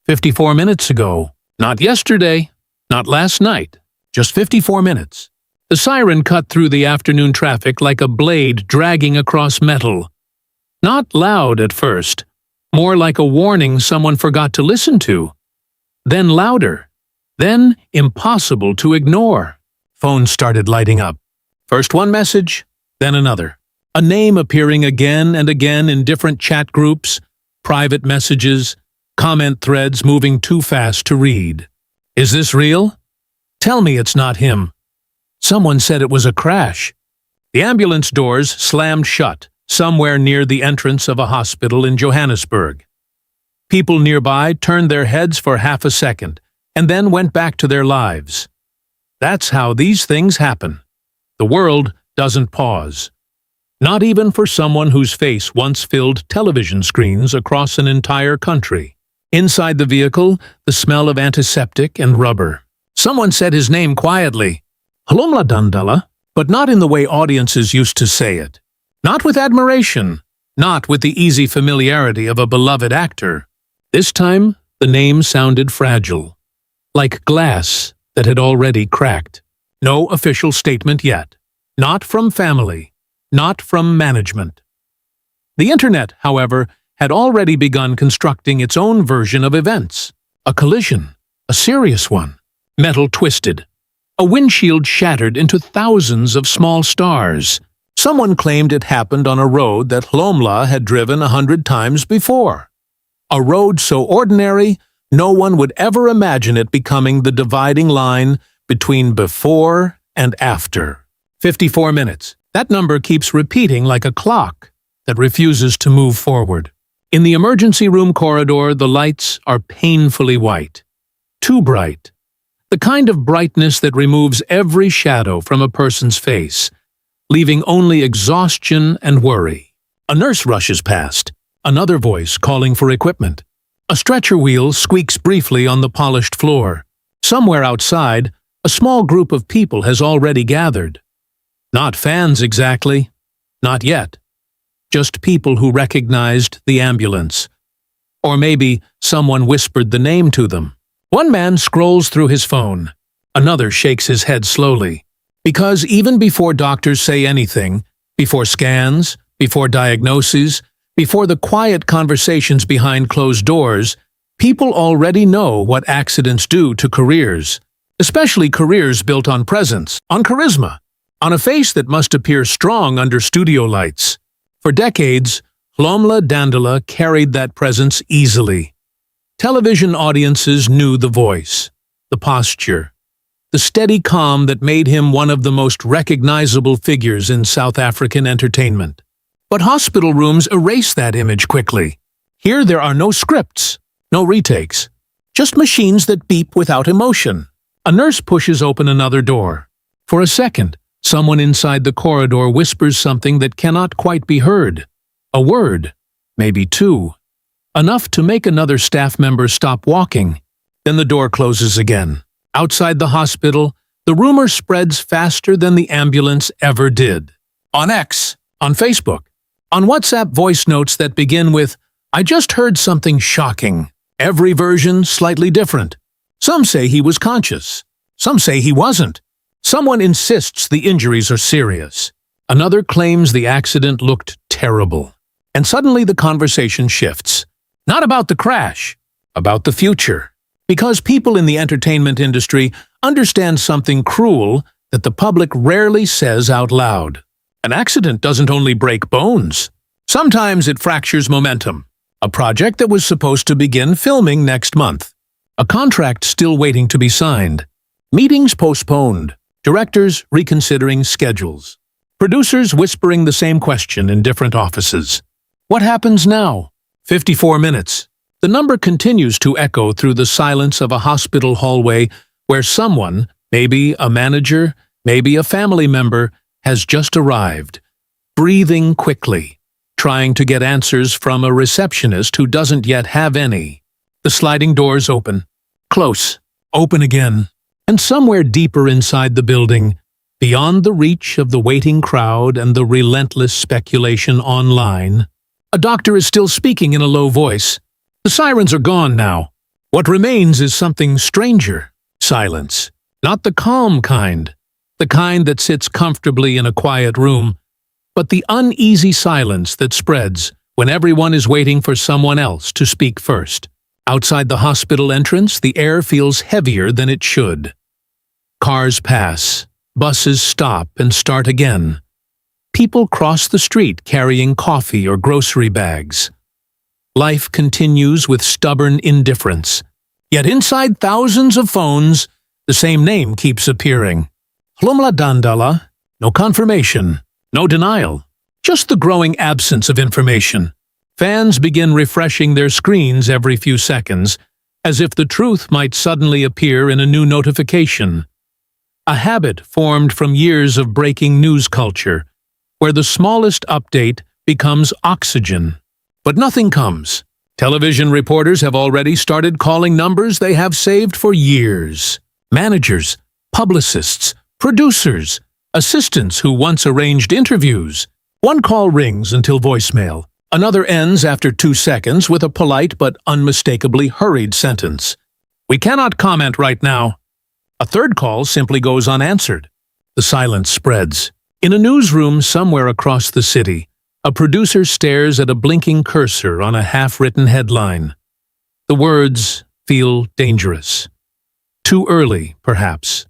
54 minutes ago. Not yesterday, not last night, just 54 minutes. The siren cut through the afternoon traffic like a blade dragging across metal. Not loud at first, more like a warning someone forgot to listen to. Then louder, then impossible to ignore. Phones started lighting up. First one message, then another. A name appearing again and again in different chat groups, private messages, comment threads moving too fast to read. Is this real? Tell me it's not him. Someone said it was a crash. The ambulance doors slammed shut, somewhere near the entrance of a hospital in Johannesburg. People nearby turned their heads for half a second, and then went back to their lives. That's how these things happen. The world doesn't pause. Not even for someone whose face once filled television screens across an entire country. Inside the vehicle, the smell of antiseptic and rubber. Someone said his name quietly, Hlomla Dandala, but not in the way audiences used to say it. Not with admiration, not with the easy familiarity of a beloved actor. This time, the name sounded fragile, like glass that had already cracked. No official statement yet. Not from family, not from management. The internet, however, had already begun constructing its own version of events. A collision, a serious one. Metal twisted. A windshield shattered into thousands of small stars. Someone claimed it happened on a road that Hlomla had driven 100 times before. A road so ordinary, no one would ever imagine it becoming the dividing line between before and after. 54 minutes. That number keeps repeating like a clock that refuses to move forward. In the emergency room corridor, the lights are painfully white. Too bright. The kind of brightness that removes every shadow from a person's face, leaving only exhaustion and worry. A nurse rushes past, another voice calling for equipment. A stretcher wheel squeaks briefly on the polished floor. Somewhere outside, a small group of people has already gathered. Not fans exactly. Not yet. Just people who recognized the ambulance. Or maybe someone whispered the name to them. One man scrolls through his phone. Another shakes his head slowly. Because even before doctors say anything, before scans, before diagnoses, before the quiet conversations behind closed doors, people already know what accidents do to careers. Especially careers built on presence, on charisma, on a face that must appear strong under studio lights. For decades, Hlomla Dandala carried that presence easily. Television audiences knew the voice, the posture, the steady calm that made him one of the most recognizable figures in South African entertainment. But hospital rooms erase that image quickly. Here there are no scripts, no retakes, just machines that beep without emotion. A nurse pushes open another door. For a second, someone inside the corridor whispers something that cannot quite be heard. A word, maybe two. Enough to make another staff member stop walking. Then the door closes again. Outside the hospital, the rumor spreads faster than the ambulance ever did. On X, on Facebook, on WhatsApp voice notes that begin with, "I just heard something shocking." Every version slightly different. Some say he was conscious. Some say he wasn't. Someone insists the injuries are serious. Another claims the accident looked terrible. And suddenly the conversation shifts. Not about the crash, about the future. Because people in the entertainment industry understand something cruel that the public rarely says out loud. An accident doesn't only break bones. Sometimes it fractures momentum. A project that was supposed to begin filming next month. A contract still waiting to be signed. Meetings postponed. Directors reconsidering schedules. Producers whispering the same question in different offices. What happens now? 54 minutes. The number continues to echo through the silence of a hospital hallway where someone, maybe a manager, maybe a family member, has just arrived, breathing quickly, trying to get answers from a receptionist who doesn't yet have any. The sliding doors open, close, open again, and somewhere deeper inside the building, beyond the reach of the waiting crowd and the relentless speculation online, a doctor is still speaking in a low voice. The sirens are gone now. What remains is something stranger. Silence. Not the calm kind, the kind that sits comfortably in a quiet room, but the uneasy silence that spreads when everyone is waiting for someone else to speak first. Outside the hospital entrance, the air feels heavier than it should. Cars pass, buses stop and start again. People cross the street carrying coffee or grocery bags. Life continues with stubborn indifference. Yet inside thousands of phones, the same name keeps appearing. Hlomla Dandala, no confirmation, no denial, just the growing absence of information. Fans begin refreshing their screens every few seconds, as if the truth might suddenly appear in a new notification. A habit formed from years of breaking news culture, where the smallest update becomes oxygen. But nothing comes. Television reporters have already started calling numbers they have saved for years. Managers, publicists, producers, assistants who once arranged interviews. One call rings until voicemail. Another ends after 2 seconds with a polite but unmistakably hurried sentence. "We cannot comment right now." A third call simply goes unanswered. The silence spreads. In a newsroom somewhere across the city, a producer stares at a blinking cursor on a half-written headline. The words feel dangerous. Too early, perhaps.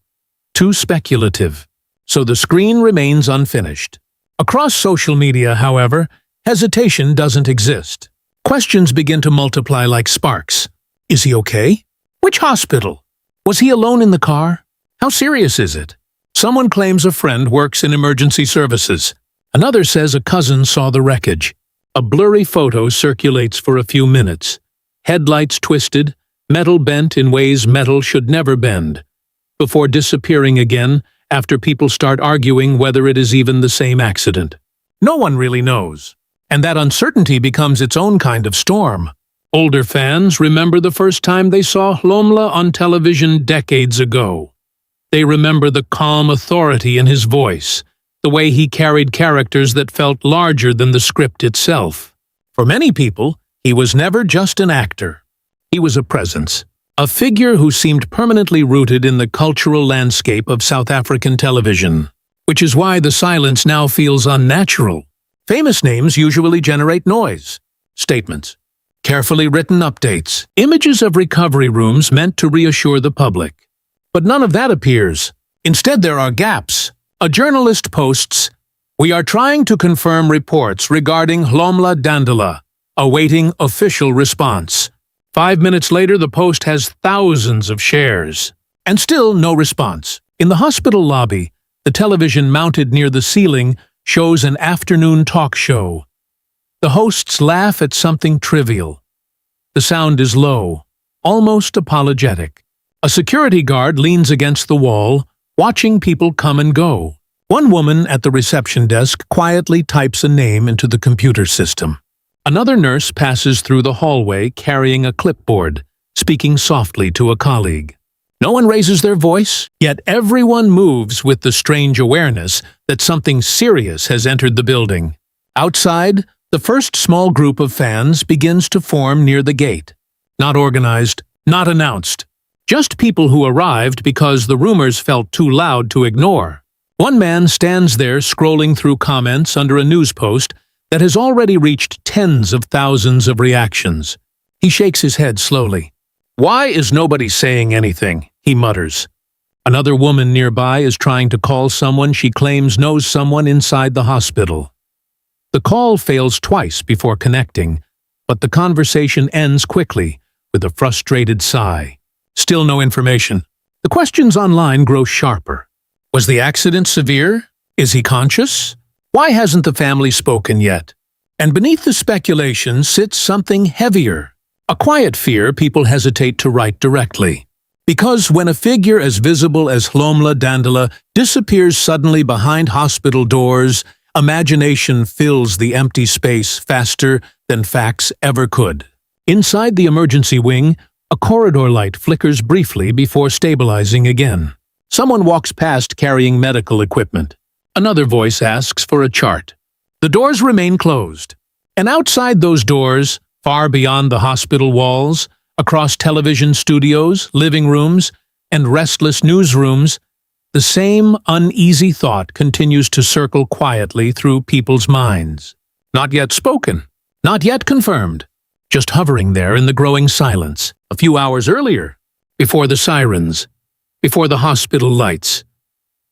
Too speculative. So the screen remains unfinished. Across social media, however, hesitation doesn't exist. Questions begin to multiply like sparks. Is he okay? Which hospital? Was he alone in the car? How serious is it? Someone claims a friend works in emergency services. Another says a cousin saw the wreckage. A blurry photo circulates for a few minutes. Headlights twisted, metal bent in ways metal should never bend, before disappearing again after people start arguing whether it is even the same accident. No one really knows, and that uncertainty becomes its own kind of storm. Older fans remember the first time they saw Hlomla on television decades ago. They remember the calm authority in his voice, the way he carried characters that felt larger than the script itself. For many people, he was never just an actor. He was a presence, a figure who seemed permanently rooted in the cultural landscape of South African television, which is why the silence now feels unnatural. Famous names usually generate noise, statements, carefully written updates, images of recovery rooms meant to reassure the public. But none of that appears. Instead, there are gaps. A journalist posts, "We are trying to confirm reports regarding Hlomla Dandala, awaiting official response." 5 minutes later, the post has thousands of shares. And still no response. In the hospital lobby, the television mounted near the ceiling shows an afternoon talk show. The hosts laugh at something trivial. The sound is low, almost apologetic. A security guard leans against the wall, watching people come and go. One woman at the reception desk quietly types a name into the computer system. Another nurse passes through the hallway carrying a clipboard, speaking softly to a colleague. No one raises their voice, yet everyone moves with the strange awareness that something serious has entered the building. Outside, the first small group of fans begins to form near the gate. Not organized, not announced. Just people who arrived because the rumors felt too loud to ignore. One man stands there scrolling through comments under a news post that has already reached tens of thousands of reactions. He shakes his head slowly. "Why is nobody saying anything?" he mutters. Another woman nearby is trying to call someone she claims knows someone inside the hospital. The call fails twice before connecting, but the conversation ends quickly with a frustrated sigh. Still no information. The questions online grow sharper. Was the accident severe? Is he conscious? Why hasn't the family spoken yet? And beneath the speculation sits something heavier. A quiet fear people hesitate to write directly. Because when a figure as visible as Hlomla Dandala disappears suddenly behind hospital doors, imagination fills the empty space faster than facts ever could. Inside the emergency wing, a corridor light flickers briefly before stabilizing again. Someone walks past carrying medical equipment. Another voice asks for a chart. The doors remain closed. And outside those doors, far beyond the hospital walls, Across television studios, living rooms, and restless newsrooms, the same uneasy thought continues to circle quietly through people's minds. Not yet spoken, not yet confirmed, just hovering there in the growing silence. A few hours earlier, before the sirens, before the hospital lights,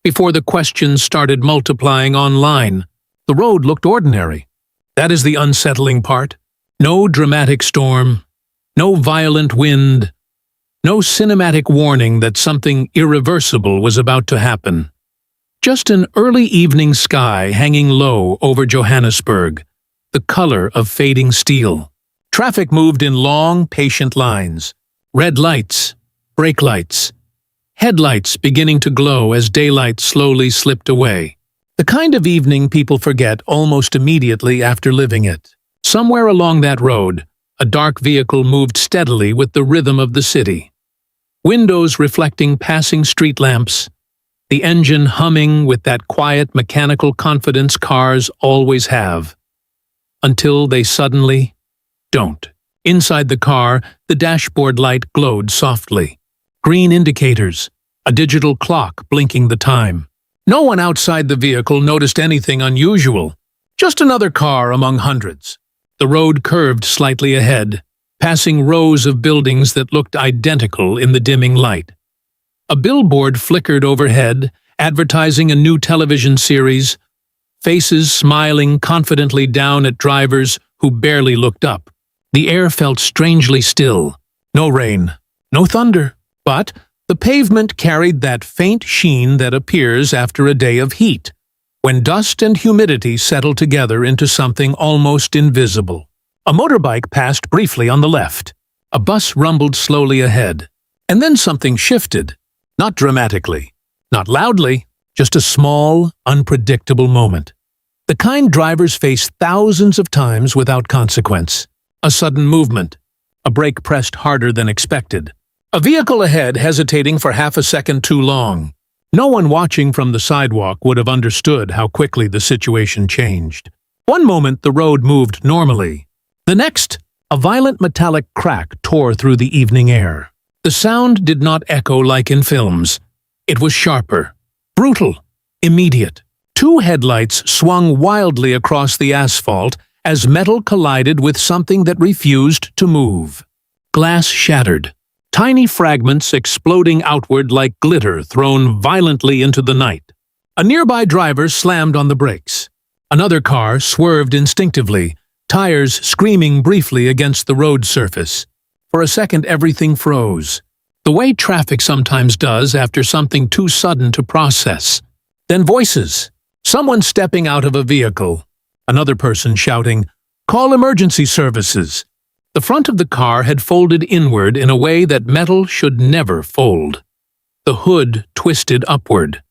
before the questions started multiplying online, the road looked ordinary. That is the unsettling part. No dramatic storm, no violent wind, no cinematic warning that something irreversible was about to happen. Just an early evening sky hanging low over Johannesburg, the color of fading steel. Traffic moved in long, patient lines. Red lights, brake lights, headlights beginning to glow as daylight slowly slipped away. The kind of evening people forget almost immediately after living it. Somewhere along that road, a dark vehicle moved steadily with the rhythm of the city. Windows reflecting passing street lamps, the engine humming with that quiet mechanical confidence cars always have. Until they suddenly don't. Inside the car, the dashboard light glowed softly. Green indicators, a digital clock blinking the time. No one outside the vehicle noticed anything unusual. Just another car among hundreds. The road curved slightly ahead, passing rows of buildings that looked identical in the dimming light. A billboard flickered overhead, advertising a new television series, faces smiling confidently down at drivers who barely looked up. The air felt strangely still. No rain, no thunder, but the pavement carried that faint sheen that appears after a day of heat, when dust and humidity settle together into something almost invisible. A motorbike passed briefly on the left. A bus rumbled slowly ahead. And then something shifted. Not dramatically, not loudly, just a small, unpredictable moment. The kind drivers face thousands of times without consequence. A sudden movement. A brake pressed harder than expected. A vehicle ahead hesitating for half a second too long. No one watching from the sidewalk would have understood how quickly the situation changed. One moment the road moved normally. The next, a violent metallic crack tore through the evening air. The sound did not echo like in films. It was sharper, brutal, immediate. Two headlights swung wildly across the asphalt as metal collided with something that refused to move. Glass shattered, tiny fragments exploding outward like glitter thrown violently into the night. A nearby driver slammed on the brakes. Another car swerved instinctively, tires screaming briefly against the road surface. For a second everything froze, the way traffic sometimes does after something too sudden to process. Then voices. Someone stepping out of a vehicle. Another person shouting, "Call emergency services." The front of the car had folded inward in a way that metal should never fold. The hood twisted upward.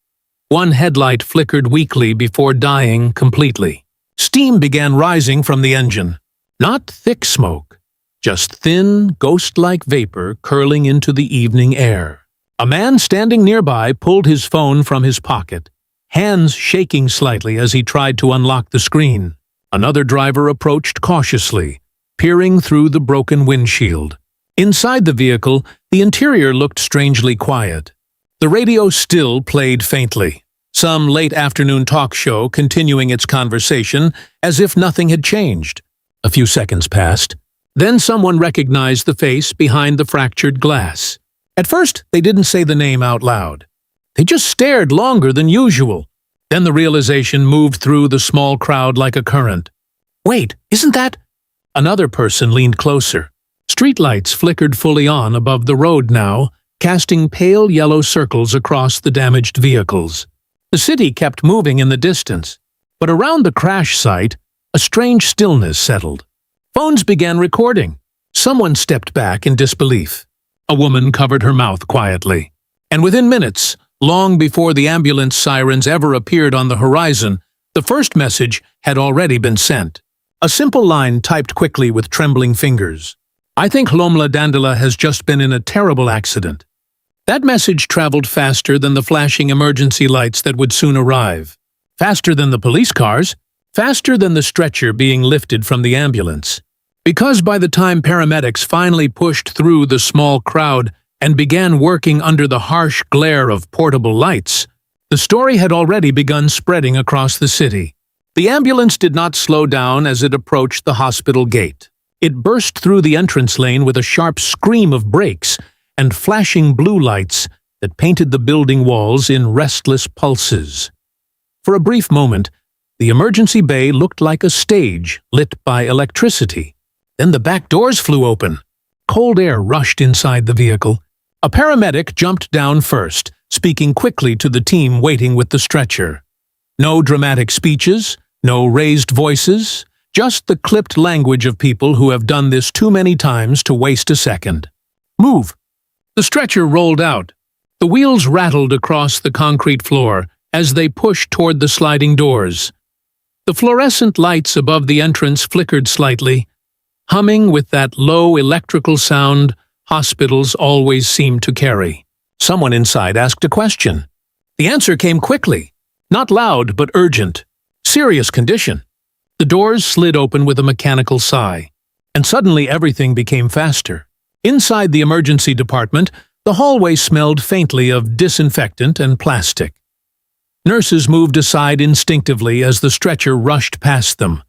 One headlight flickered weakly before dying completely. Steam began rising from the engine. Not thick smoke, just thin, ghost-like vapor curling into the evening air. A man standing nearby pulled his phone from his pocket, hands shaking slightly as he tried to unlock the screen. Another driver approached cautiously, peering through the broken windshield. Inside the vehicle, the interior looked strangely quiet. The radio still played faintly. Some late-afternoon talk show continuing its conversation as if nothing had changed. A few seconds passed. Then someone recognized the face behind the fractured glass. At first, they didn't say the name out loud. They just stared longer than usual. Then the realization moved through the small crowd like a current. "Wait, isn't that—" Another person leaned closer. Streetlights flickered fully on above the road now, casting pale yellow circles across the damaged vehicles. The city kept moving in the distance, but around the crash site, a strange stillness settled. Phones began recording. Someone stepped back in disbelief. A woman covered her mouth quietly. And within minutes, long before the ambulance sirens ever appeared on the horizon, the first message had already been sent. A simple line typed quickly with trembling fingers. "I think Hlomla Dandala has just been in a terrible accident." That message traveled faster than the flashing emergency lights that would soon arrive. Faster than the police cars. Faster than the stretcher being lifted from the ambulance. Because by the time paramedics finally pushed through the small crowd and began working under the harsh glare of portable lights, the story had already begun spreading across the city. The ambulance did not slow down as it approached the hospital gate. It burst through the entrance lane with a sharp scream of brakes and flashing blue lights that painted the building walls in restless pulses. For a brief moment, the emergency bay looked like a stage lit by electricity. Then the back doors flew open. Cold air rushed inside the vehicle. A paramedic jumped down first, speaking quickly to the team waiting with the stretcher. No dramatic speeches, no raised voices, just the clipped language of people who have done this too many times to waste a second. Move! The stretcher rolled out. The wheels rattled across the concrete floor as they pushed toward the sliding doors. The fluorescent lights above the entrance flickered slightly, humming with that low electrical sound hospitals always seem to carry. Someone inside asked a question. The answer came quickly, not loud but urgent. Serious condition. The doors slid open with a mechanical sigh, and suddenly everything became faster. Inside the emergency department, the hallway smelled faintly of disinfectant and plastic. Nurses moved aside instinctively as the stretcher rushed past them.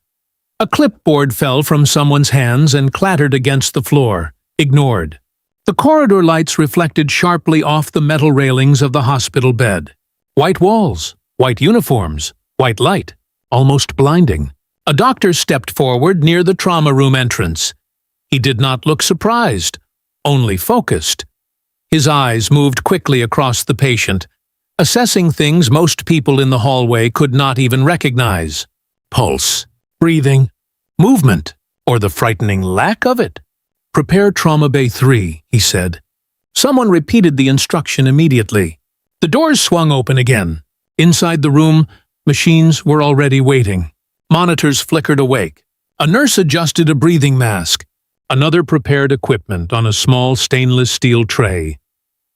A clipboard fell from someone's hands and clattered against the floor, ignored. The corridor lights reflected sharply off the metal railings of the hospital bed. White walls, white uniforms, white light, almost blinding. A doctor stepped forward near the trauma room entrance. He did not look surprised, only focused. His eyes moved quickly across the patient, assessing things most people in the hallway could not even recognize. Pulse, breathing, movement, or the frightening lack of it. Prepare Trauma Bay 3, he said. Someone repeated the instruction immediately. The doors swung open again. Inside the room, machines were already waiting. Monitors flickered awake. A nurse adjusted a breathing mask. Another prepared equipment on a small stainless steel tray.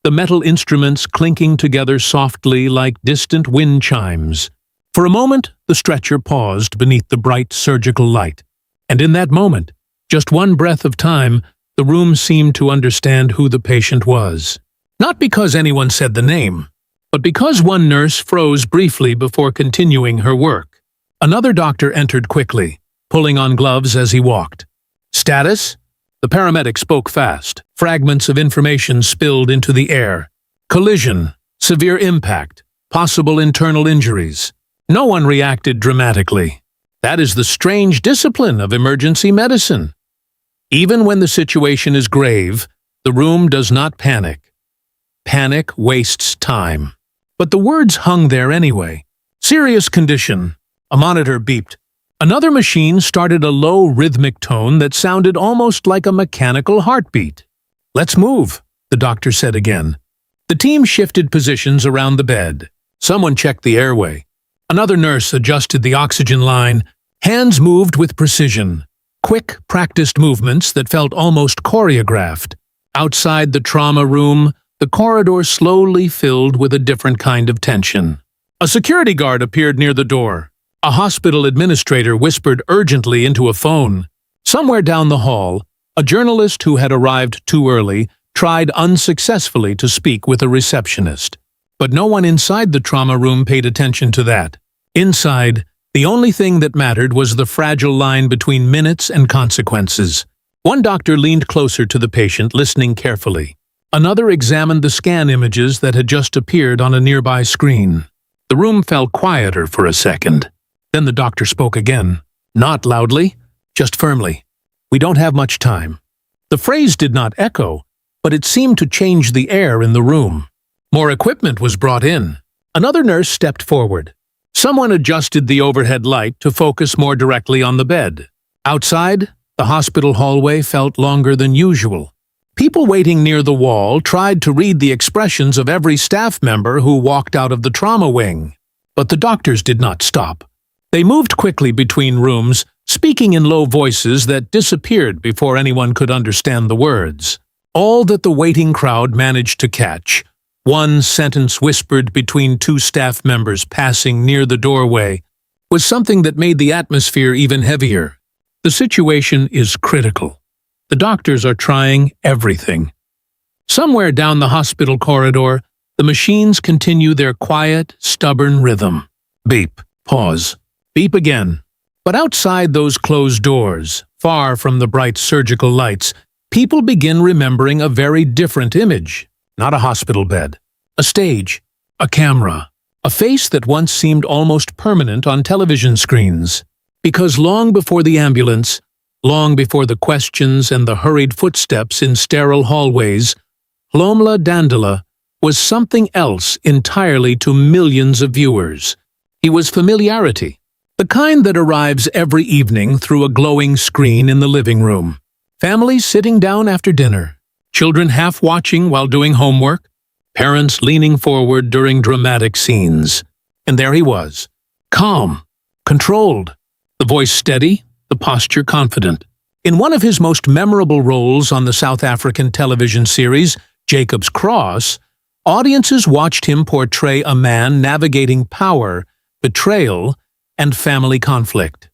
The metal instruments clinking together softly like distant wind chimes. For a moment, the stretcher paused beneath the bright surgical light. And in that moment, just one breath of time, the room seemed to understand who the patient was. Not because anyone said the name, but because one nurse froze briefly before continuing her work. Another doctor entered quickly, pulling on gloves as he walked. Status? The paramedic spoke fast. Fragments of information spilled into the air. Collision, severe impact, possible internal injuries. No one reacted dramatically. That is the strange discipline of emergency medicine. Even when the situation is grave, the room does not panic. Panic wastes time. But the words hung there anyway. Serious condition. A monitor beeped. Another machine started a low rhythmic tone that sounded almost like a mechanical heartbeat. Let's move, the doctor said again. The team shifted positions around the bed. Someone checked the airway. Another nurse adjusted the oxygen line. Hands moved with precision. Quick, practiced movements that felt almost choreographed. Outside the trauma room, the corridor slowly filled with a different kind of tension. A security guard appeared near the door. A hospital administrator whispered urgently into a phone. Somewhere down the hall, a journalist who had arrived too early tried unsuccessfully to speak with a receptionist. But no one inside the trauma room paid attention to that. Inside, the only thing that mattered was the fragile line between minutes and consequences. One doctor leaned closer to the patient, listening carefully. Another examined the scan images that had just appeared on a nearby screen. The room fell quieter for a second. Then the doctor spoke again. Not loudly, just firmly. We don't have much time. The phrase did not echo, but it seemed to change the air in the room. More equipment was brought in. Another nurse stepped forward. Someone adjusted the overhead light to focus more directly on the bed. Outside, the hospital hallway felt longer than usual. People waiting near the wall tried to read the expressions of every staff member who walked out of the trauma wing. But the doctors did not stop. They moved quickly between rooms, speaking in low voices that disappeared before anyone could understand the words. All that the waiting crowd managed to catch, one sentence whispered between two staff members passing near the doorway, was something that made the atmosphere even heavier. The situation is critical. The doctors are trying everything. Somewhere down the hospital corridor, the machines continue their quiet, stubborn rhythm. Beep. Pause. Beep again. But outside those closed doors, far from the bright surgical lights, people begin remembering a very different image. Not a hospital bed. A stage. A camera. A face that once seemed almost permanent on television screens. Because long before the ambulance, long before the questions and the hurried footsteps in sterile hallways, Hlomla Dandala was something else entirely to millions of viewers. He was familiarity, the kind that arrives every evening through a glowing screen in the living room. Families sitting down after dinner, children half watching while doing homework, parents leaning forward during dramatic scenes. And there he was, calm, controlled, the voice steady, the posture confident. In one of his most memorable roles on the South African television series, Jacob's Cross, audiences watched him portray a man navigating power, betrayal, and family conflict.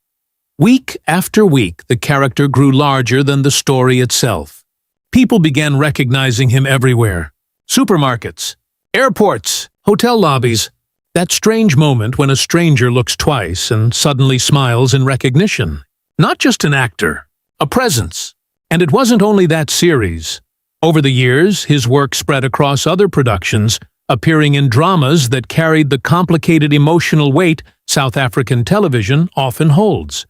Week after week, the character grew larger than the story itself. People began recognizing him everywhere. Supermarkets, airports, hotel lobbies. That strange moment when a stranger looks twice and suddenly smiles in recognition. Not just an actor, a presence. And it wasn't only that series. Over the years, his work spread across other productions, appearing in dramas that carried the complicated emotional weight South African television often holds.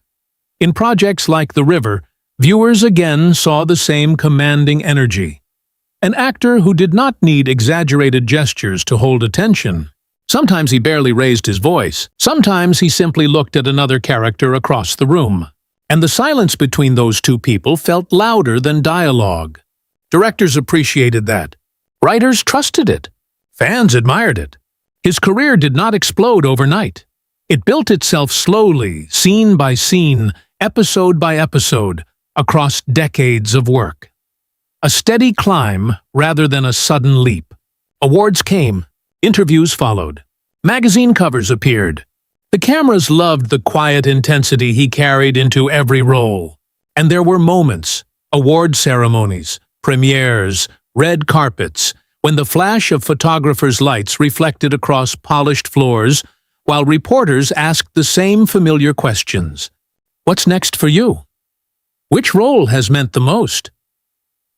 In projects like The River, viewers again saw the same commanding energy. An actor who did not need exaggerated gestures to hold attention. Sometimes he barely raised his voice. Sometimes he simply looked at another character across the room. And the silence between those two people felt louder than dialogue. Directors appreciated that. Writers trusted it. Fans admired it. His career did not explode overnight. It built itself slowly, scene by scene, episode by episode, across decades of work. A steady climb rather than a sudden leap. Awards came. Interviews followed. Magazine covers appeared. The cameras loved the quiet intensity he carried into every role. And there were moments, award ceremonies, premieres, red carpets, when the flash of photographers' lights reflected across polished floors, while reporters asked the same familiar questions. What's next for you? Which role has meant the most?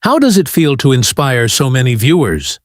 How does it feel to inspire so many viewers?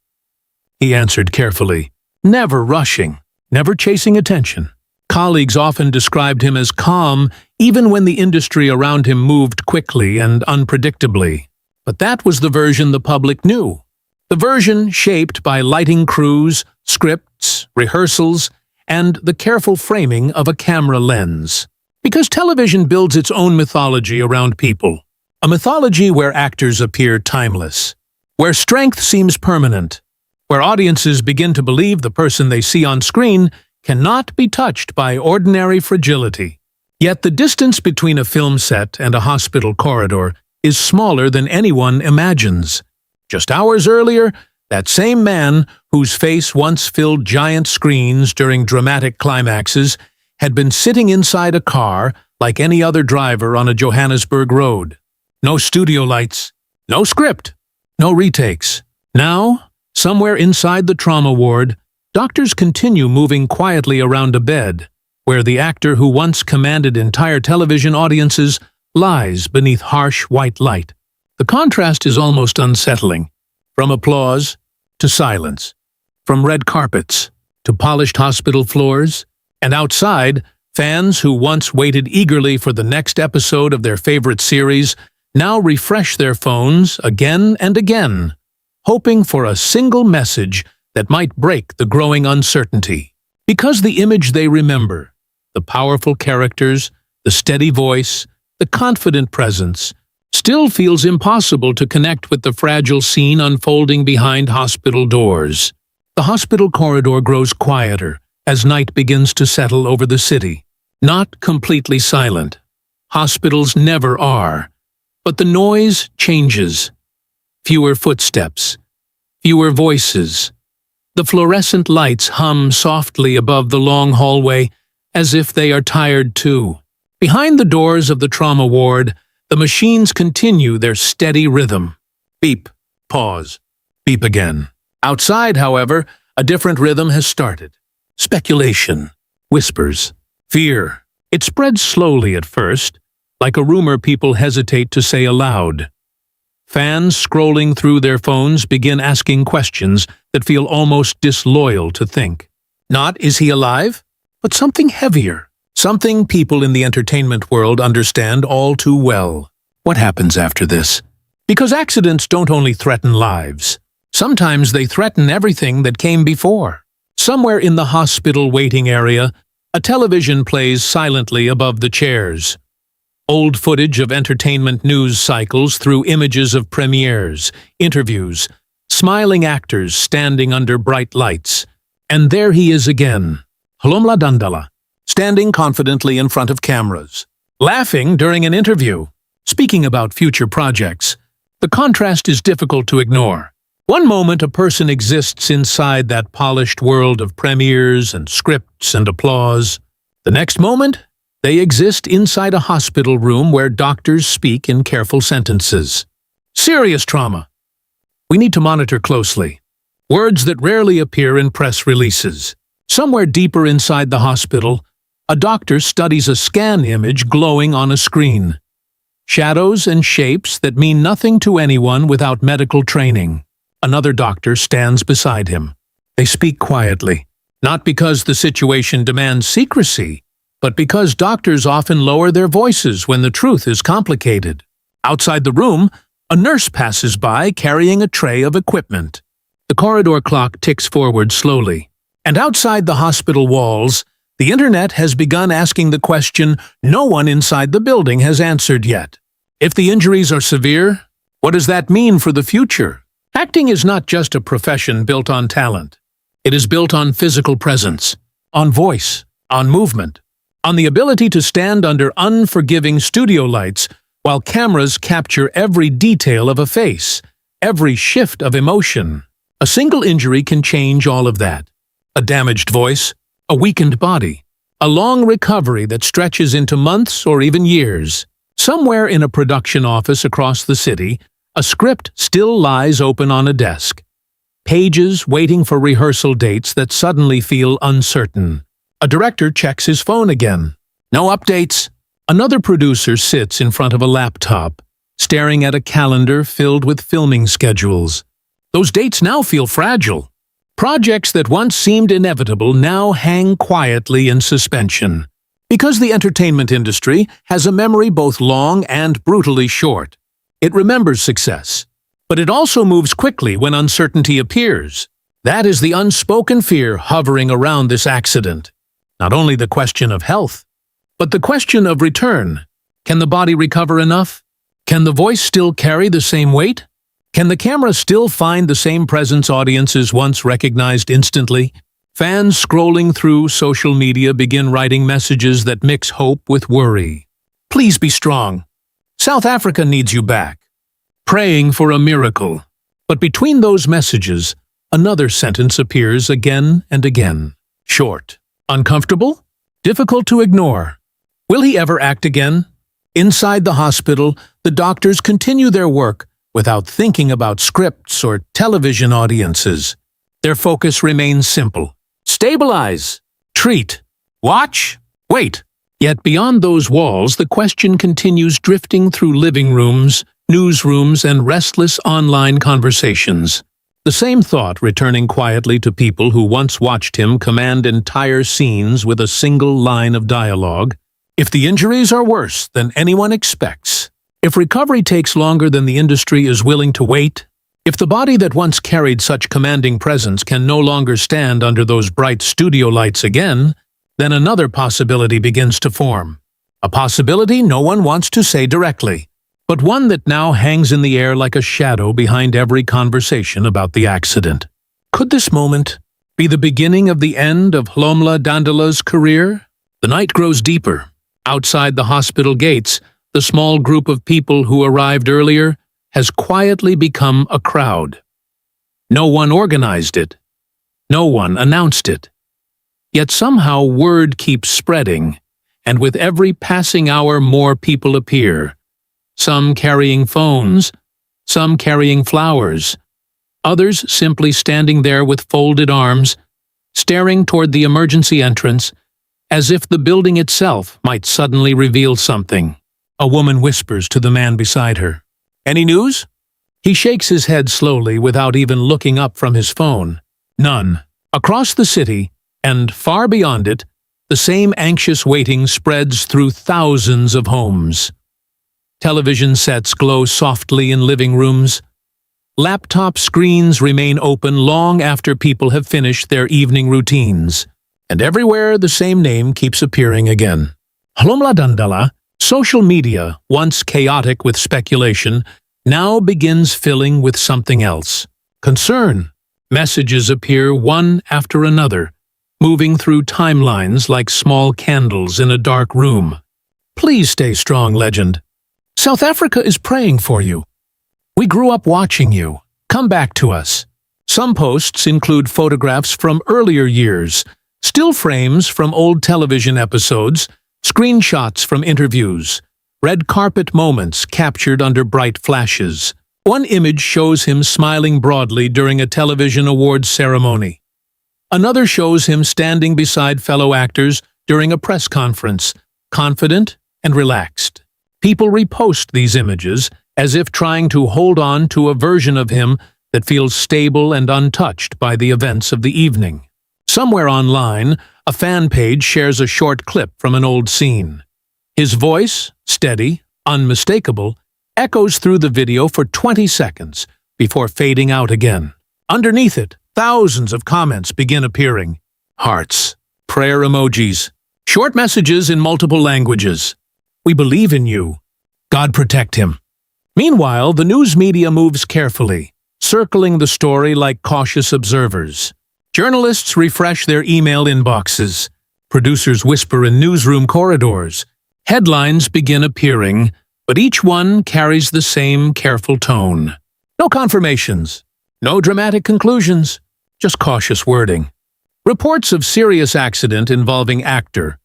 He answered carefully, never rushing, never chasing attention. Colleagues often described him as calm, even when the industry around him moved quickly and unpredictably. But that was the version the public knew. The version shaped by lighting crews, scripts, rehearsals, and the careful framing of a camera lens. Because television builds its own mythology around people. A mythology where actors appear timeless. Where strength seems permanent. Where audiences begin to believe the person they see on screen cannot be touched by ordinary fragility. Yet the distance between a film set and a hospital corridor is smaller than anyone imagines. Just hours earlier, that same man, whose face once filled giant screens during dramatic climaxes, had been sitting inside a car like any other driver on a Johannesburg road. No studio lights, no script, no retakes. Now, somewhere inside the trauma ward, doctors continue moving quietly around a bed, where the actor who once commanded entire television audiences lies beneath harsh white light. The contrast is almost unsettling. From applause to silence. From red carpets to polished hospital floors. And outside, fans who once waited eagerly for the next episode of their favorite series now refresh their phones again and again, hoping for a single message that might break the growing uncertainty. Because the image they remember, the powerful characters, the steady voice, the confident presence, still feels impossible to connect with the fragile scene unfolding behind hospital doors. The hospital corridor grows quieter as night begins to settle over the city. Not completely silent. Hospitals never are. But the noise changes. Fewer footsteps. Fewer voices. The fluorescent lights hum softly above the long hallway, as if they are tired too. Behind the doors of the trauma ward, the machines continue their steady rhythm. Beep, pause, beep again. Outside, however, a different rhythm has started. Speculation, whispers, fear. It spreads slowly at first, like a rumor people hesitate to say aloud. Fans scrolling through their phones begin asking questions that feel almost disloyal to think. Not, is he alive? But something heavier. Something people in the entertainment world understand all too well. What happens after this? Because accidents don't only threaten lives. Sometimes they threaten everything that came before. Somewhere in the hospital waiting area, a television plays silently above the chairs. Old footage of entertainment news cycles through images of premieres, interviews, smiling actors standing under bright lights. And there he is again, Hlomla Dandala, standing confidently in front of cameras, laughing during an interview, speaking about future projects. The contrast is difficult to ignore. One moment a person exists inside that polished world of premieres and scripts and applause. The next moment, they exist inside a hospital room where doctors speak in careful sentences. Serious trauma. We need to monitor closely. Words that rarely appear in press releases. Somewhere deeper inside the hospital, a doctor studies a scan image glowing on a screen. Shadows and shapes that mean nothing to anyone without medical training. Another doctor stands beside him. They speak quietly, not because the situation demands secrecy, but because doctors often lower their voices when the truth is complicated. Outside the room, a nurse passes by carrying a tray of equipment. The corridor clock ticks forward slowly. And outside the hospital walls, the internet has begun asking the question no one inside the building has answered yet. If the injuries are severe, what does that mean for the future? Acting is not just a profession built on talent. It is built on physical presence, on voice, on movement, on the ability to stand under unforgiving studio lights while cameras capture every detail of a face, every shift of emotion. A single injury can change all of that. A damaged voice, a weakened body, a long recovery that stretches into months or even years. Somewhere in a production office across the city, a script still lies open on a desk. Pages waiting for rehearsal dates that suddenly feel uncertain. A director checks his phone again. No updates. Another producer sits in front of a laptop, staring at a calendar filled with filming schedules. Those dates now feel fragile. Projects that once seemed inevitable now hang quietly in suspension. Because the entertainment industry has a memory both long and brutally short. It remembers success, but it also moves quickly when uncertainty appears. That is the unspoken fear hovering around this accident. Not only the question of health, but the question of return. Can the body recover enough? Can the voice still carry the same weight? Can the camera still find the same presence audiences once recognized instantly? Fans scrolling through social media begin writing messages that mix hope with worry. Please be strong. South Africa needs you back. Praying for a miracle. But between those messages, another sentence appears again and again. Short. Uncomfortable? Difficult to ignore. Will he ever act again? Inside the hospital, the doctors continue their work without thinking about scripts or television audiences. Their focus remains simple. Stabilize. Treat. Watch. Wait. Yet beyond those walls, the question continues drifting through living rooms, newsrooms, and restless online conversations. The same thought returning quietly to people who once watched him command entire scenes with a single line of dialogue. If the injuries are worse than anyone expects, if recovery takes longer than the industry is willing to wait, if the body that once carried such commanding presence can no longer stand under those bright studio lights again, then another possibility begins to form. A possibility no one wants to say directly, but one that now hangs in the air like a shadow behind every conversation about the accident. Could this moment be the beginning of the end of Hlomla Dandala's career? The night grows deeper. Outside the hospital gates, the small group of people who arrived earlier has quietly become a crowd. No one organized it. No one announced it. Yet somehow word keeps spreading, and with every passing hour more people appear. Some carrying phones, some carrying flowers, others simply standing there with folded arms, staring toward the emergency entrance, as if the building itself might suddenly reveal something. A woman whispers to the man beside her. "Any news?" He shakes his head slowly without even looking up from his phone. None. Across the city, and far beyond it, the same anxious waiting spreads through thousands of homes. Television sets glow softly in living rooms. Laptop screens remain open long after people have finished their evening routines. And everywhere the same name keeps appearing again. Hlomla Dandala, social media, once chaotic with speculation, now begins filling with something else. Concern. Messages appear one after another, moving through timelines like small candles in a dark room. Please stay strong, legend. South Africa is praying for you. We grew up watching you. Come back to us. Some posts include photographs from earlier years, still frames from old television episodes, screenshots from interviews, red carpet moments captured under bright flashes. One image shows him smiling broadly during a television awards ceremony. Another shows him standing beside fellow actors during a press conference, confident and relaxed. People repost these images as if trying to hold on to a version of him that feels stable and untouched by the events of the evening. Somewhere online, a fan page shares a short clip from an old scene. His voice, steady, unmistakable, echoes through the video for 20 seconds before fading out again. Underneath it, thousands of comments begin appearing. Hearts, prayer emojis, short messages in multiple languages. We believe in you. God protect him. Meanwhile, the news media moves carefully, circling the story like cautious observers. Journalists refresh their email inboxes. Producers whisper in newsroom corridors. Headlines begin appearing, but each one carries the same careful tone. No confirmations, no dramatic conclusions, just cautious wording. Reports of serious accident involving actor.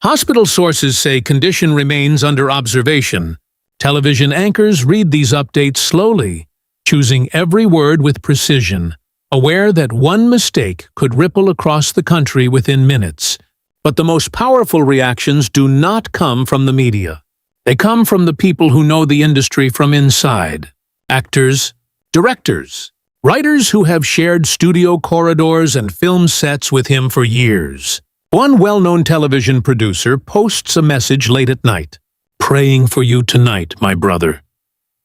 Hospital sources say condition remains under observation. Television anchors read these updates slowly, choosing every word with precision, aware that one mistake could ripple across the country within minutes. But the most powerful reactions do not come from the media. They come from the people who know the industry from inside. Actors, directors, writers who have shared studio corridors and film sets with him for years. One well-known television producer posts a message late at night. "Praying for you tonight, my brother.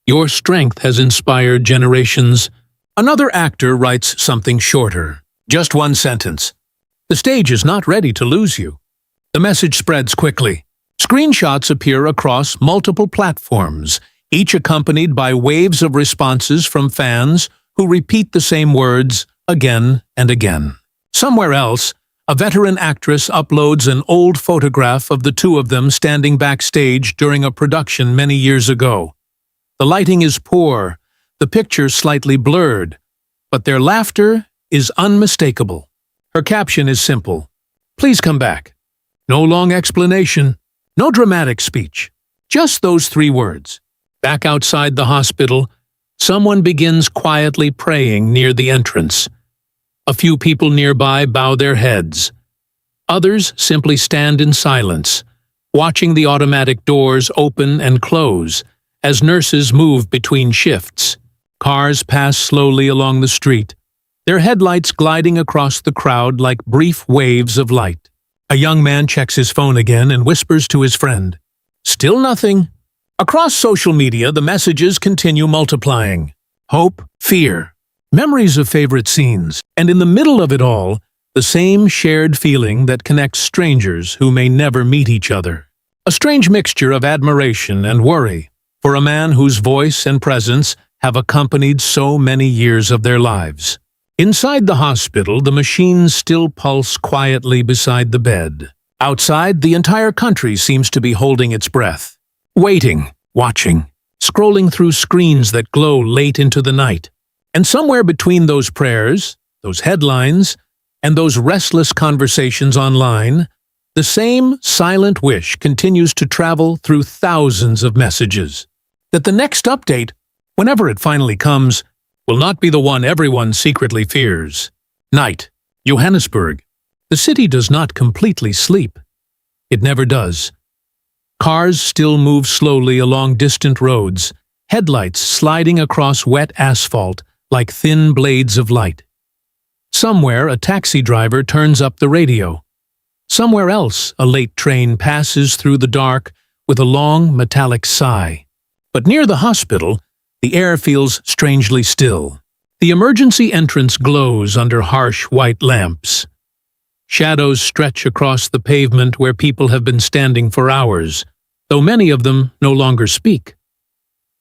Your strength has inspired generations." Another actor writes something shorter. Just one sentence. "The stage is not ready to lose you." The message spreads quickly. Screenshots appear across multiple platforms, each accompanied by waves of responses from fans who repeat the same words again and again. Somewhere else, a veteran actress uploads an old photograph of the two of them standing backstage during a production many years ago. The lighting is poor, the picture slightly blurred, but their laughter is unmistakable. Her caption is simple. "Please come back." No long explanation, no dramatic speech, just those 3 words. Back outside the hospital, someone begins quietly praying near the entrance. A few people nearby bow their heads. Others simply stand in silence, watching the automatic doors open and close as nurses move between shifts. Cars pass slowly along the street, their headlights gliding across the crowd like brief waves of light. A young man checks his phone again and whispers to his friend. Still nothing. Across social media, the messages continue multiplying. Hope, fear, memories of favorite scenes, and in the middle of it all, the same shared feeling that connects strangers who may never meet each other. A strange mixture of admiration and worry for a man whose voice and presence have accompanied so many years of their lives. Inside the hospital, the machines still pulse quietly beside the bed. Outside, the entire country seems to be holding its breath, waiting, watching, scrolling through screens that glow late into the night. And somewhere between those prayers, those headlines, and those restless conversations online, The same silent wish continues to travel through thousands of messages. That the next update, whenever it finally comes, will not be the one everyone secretly fears. Night, Johannesburg. The city does not completely sleep. It never does. Cars still move slowly along distant roads, headlights sliding across wet asphalt like thin blades of light. Somewhere a taxi driver turns up the radio. Somewhere else a late train passes through the dark with a long metallic sigh. But near the hospital, the air feels strangely still. The emergency entrance glows under harsh white lamps. Shadows stretch across the pavement where people have been standing for hours, though many of them no longer speak.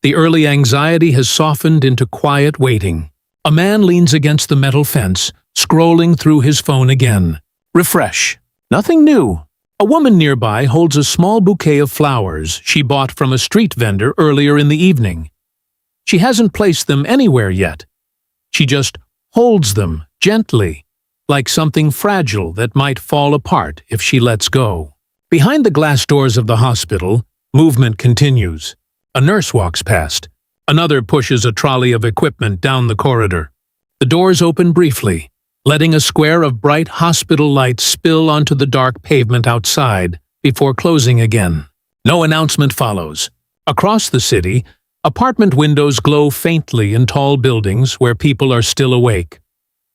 The early anxiety has softened into quiet waiting. A man leans against the metal fence, scrolling through his phone again. Refresh. Nothing new. A woman nearby holds a small bouquet of flowers she bought from a street vendor earlier in the evening. She hasn't placed them anywhere yet. She just holds them gently, like something fragile that might fall apart if she lets go. Behind the glass doors of the hospital, movement continues. A nurse walks past. Another pushes a trolley of equipment down the corridor. The doors open briefly, letting a square of bright hospital lights spill onto the dark pavement outside before closing again. No announcement follows. Across the city, apartment windows glow faintly in tall buildings where people are still awake.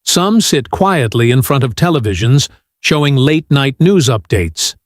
Some sit quietly in front of televisions, showing late-night news updates.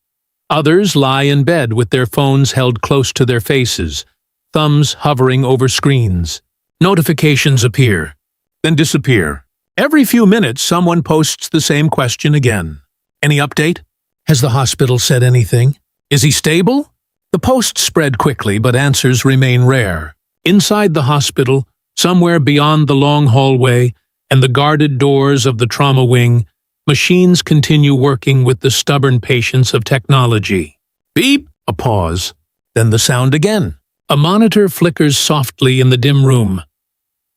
Others lie in bed with their phones held close to their faces, thumbs hovering over screens. Notifications appear, then disappear. Every few minutes, someone posts the same question again. Any update? Has the hospital said anything? Is he stable? The posts spread quickly, but answers remain rare. Inside the hospital, somewhere beyond the long hallway and the guarded doors of the trauma wing, machines continue working with the stubborn patience of technology. Beep! A pause. Then the sound again. A monitor flickers softly in the dim room.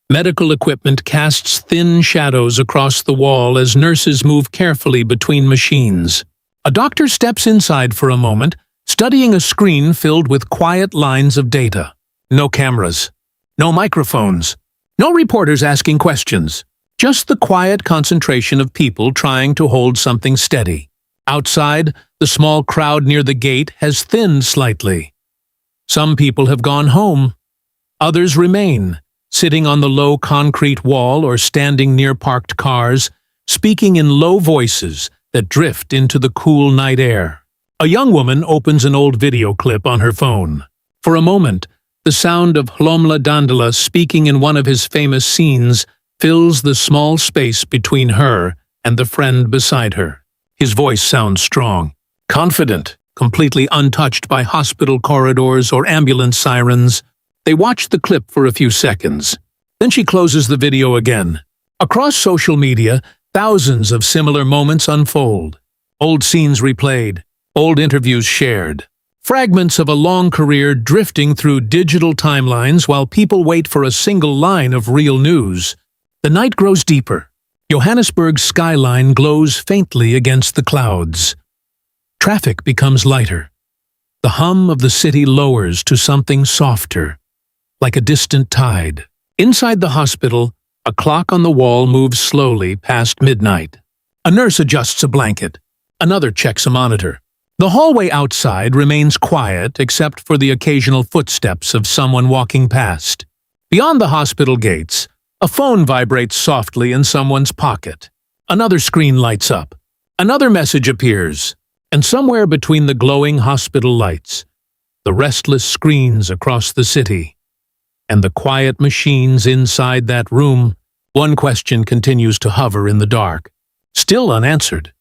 Medical equipment casts thin shadows across the wall as nurses move carefully between machines. A doctor steps inside for a moment, studying a screen filled with quiet lines of data. No cameras. No microphones. No reporters asking questions. Just the quiet concentration of people trying to hold something steady. Outside, the small crowd near the gate has thinned slightly. Some people have gone home. Others remain, sitting on the low concrete wall or standing near parked cars, speaking in low voices that drift into the cool night air. A young woman opens an old video clip on her phone. For a moment, the sound of Hlomla Dandala speaking in one of his famous scenes fills the small space between her and the friend beside her. His voice sounds strong, confident, completely untouched by hospital corridors or ambulance sirens. They watch the clip for a few seconds. Then she closes the video again. Across social media, thousands of similar moments unfold. Old scenes replayed, old interviews shared. Fragments of a long career drifting through digital timelines while people wait for a single line of real news. The night grows deeper. Johannesburg's skyline glows faintly against the clouds. Traffic becomes lighter. The hum of the city lowers to something softer, like a distant tide. Inside the hospital, a clock on the wall moves slowly past midnight. A nurse adjusts a blanket. Another checks a monitor. The hallway outside remains quiet except for the occasional footsteps of someone walking past. Beyond the hospital gates, a phone vibrates softly in someone's pocket. Another screen lights up. Another message appears. And somewhere between the glowing hospital lights, the restless screens across the city, and the quiet machines inside that room, one question continues to hover in the dark, still unanswered.